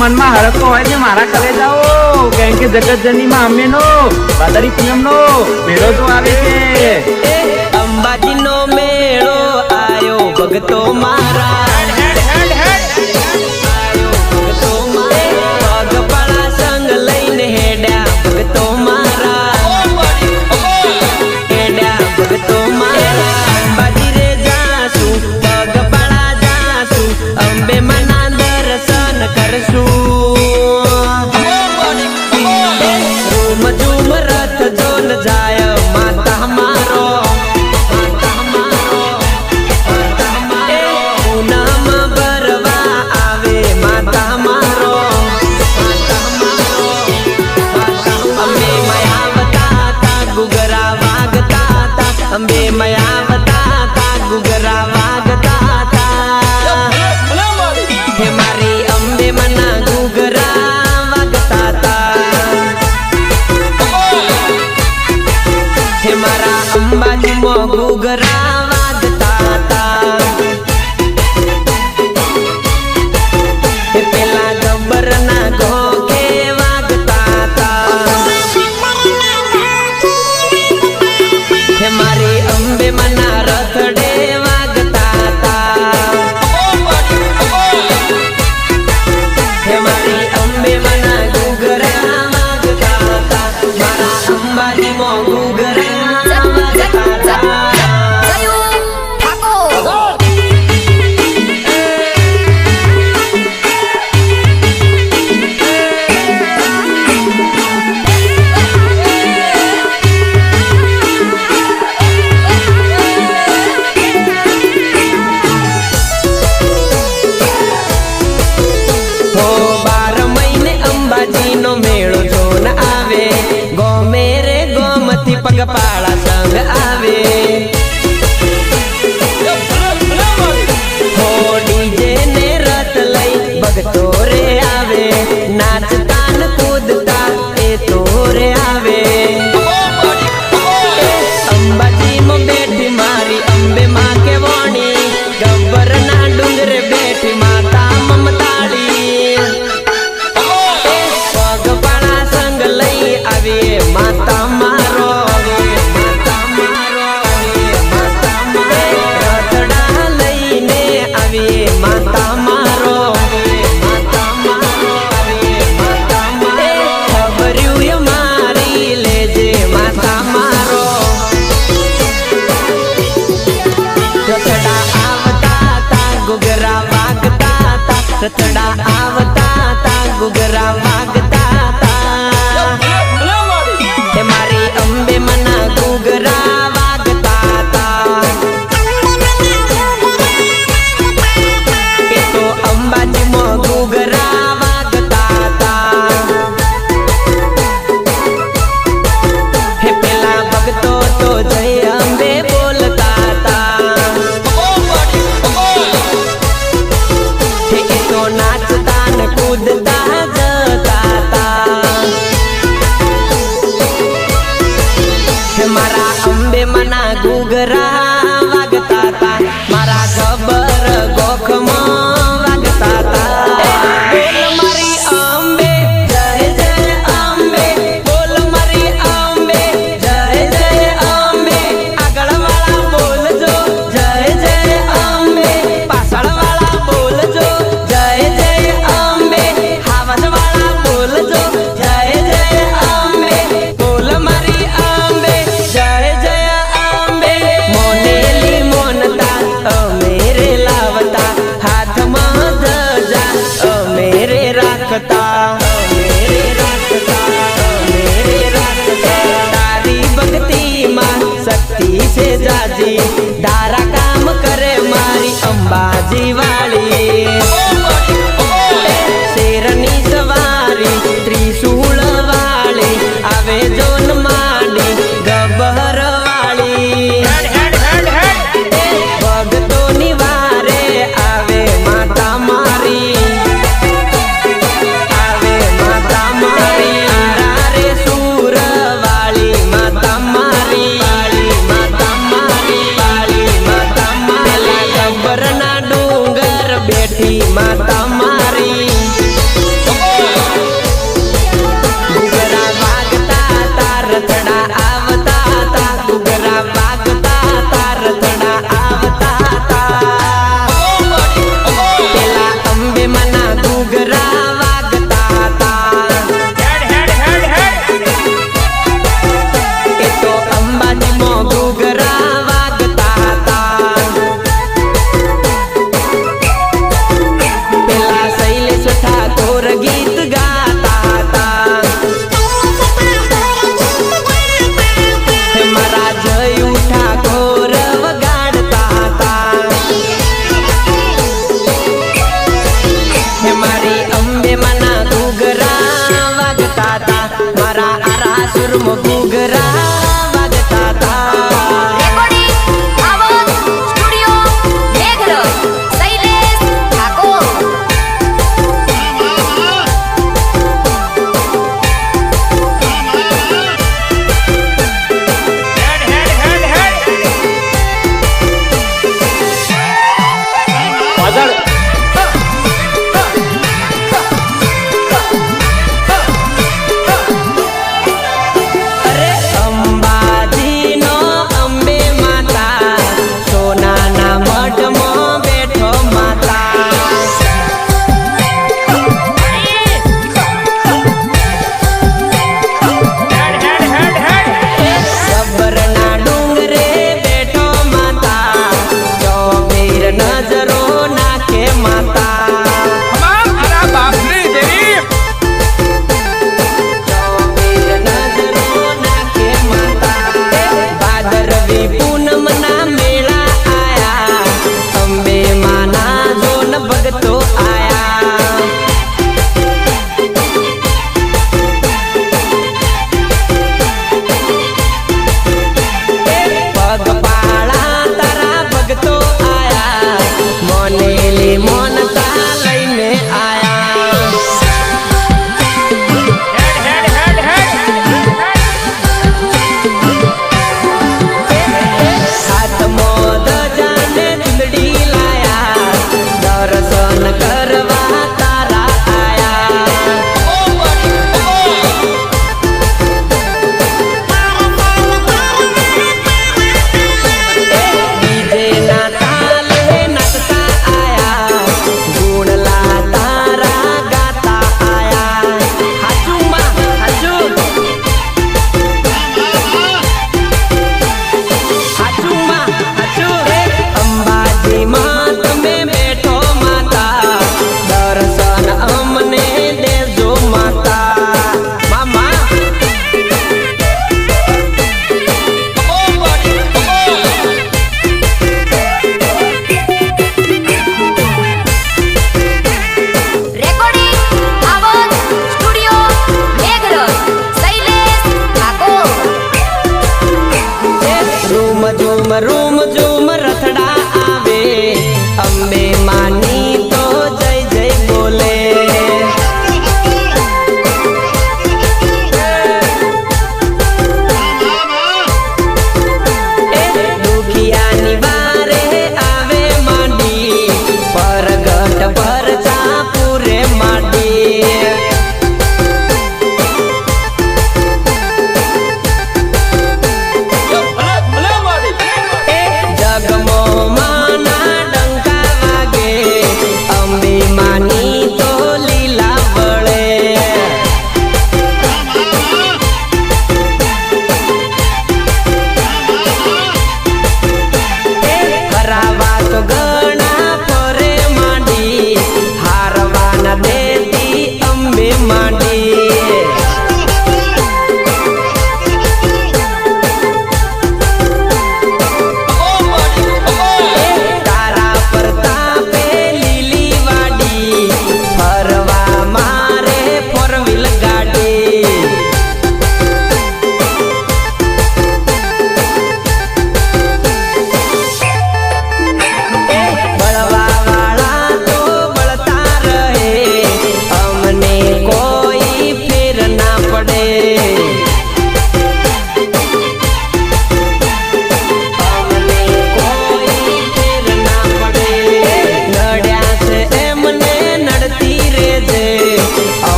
મનમાં હરકતો હોય છે મારા ઘરે જાઓ, કેમ કે જગતજનની માં અમ્મેનો ભાદરવી પૂનમનો મેળો તો આવે છે। અંબાજીનો મેળો આયો ભગતો મારા, પગપાળા સંગ લઈને હેડ્યા ભગતો મારા, હેડ્યા ભગતો મારા। અંબાજી રે જાશું, પગપાળા જાશું, અંબે માના દર્શન કરશું। રૂમ ઝૂમ રથ જોન જાય માતા મારો, પૂનમ ભરવા આવે માતા મારો। અંબે મયાવતા તા ગુગરા વાગતા તા, અંબે મયાવતા તા ગુગરા વાગતા તા। હે મારી અંબે મના ગુગરા વાગતા તા, હે મારા અંબાજીમાં ગુગરા વાગતા તા। હે પેલા ગબ્બરના ઘોઘે વાગતા તા, હે મારી અંબે મના રથડે વાગતા તા, હે મારી અંબે મના ગુગરા વાગતા તા, મારા અંબાજીમાં ગુગરા વાગતા તા। હો 12 મહિને અંબાજીનો મેળો જોન આવે, ગોમે રે ગોમથી પગપાળા સંગ આવે। હો ડીજે ને રથ લઈ ભગતો રે આવે, નાચતા ને કૂદતા એ તો રે આવે। અંબાજીમાં બેઠી મારી અંબે માં કે વાણી, ગબ્બરના ડુંગરે બેઠી માતા મમતાળી। પગપાળા સંગ લઈ આવીએ માતા મારો, માતા મારો, માતા મારો। રથડા લઈને આવીએ માતા મારો, માતા મારો, માતા મારો। ખબર્યું મારી લેજે માતા મારો। રથડા આવતા તા ગુગરા વાગતા તા, રથડા આવતા તા ગુગરા વાગતા તા, હે મારી અંબે મના ગુગરા વાગતા તા। એ તો અંબાજીમાં ગુગરા વાગતા તા, હે પેલા ભગતો તો જય અંબે બોલતા તા, હે એ તો નાચતા ને કૂદતા જતા તા, હે મારા અંબે મના ગુગરા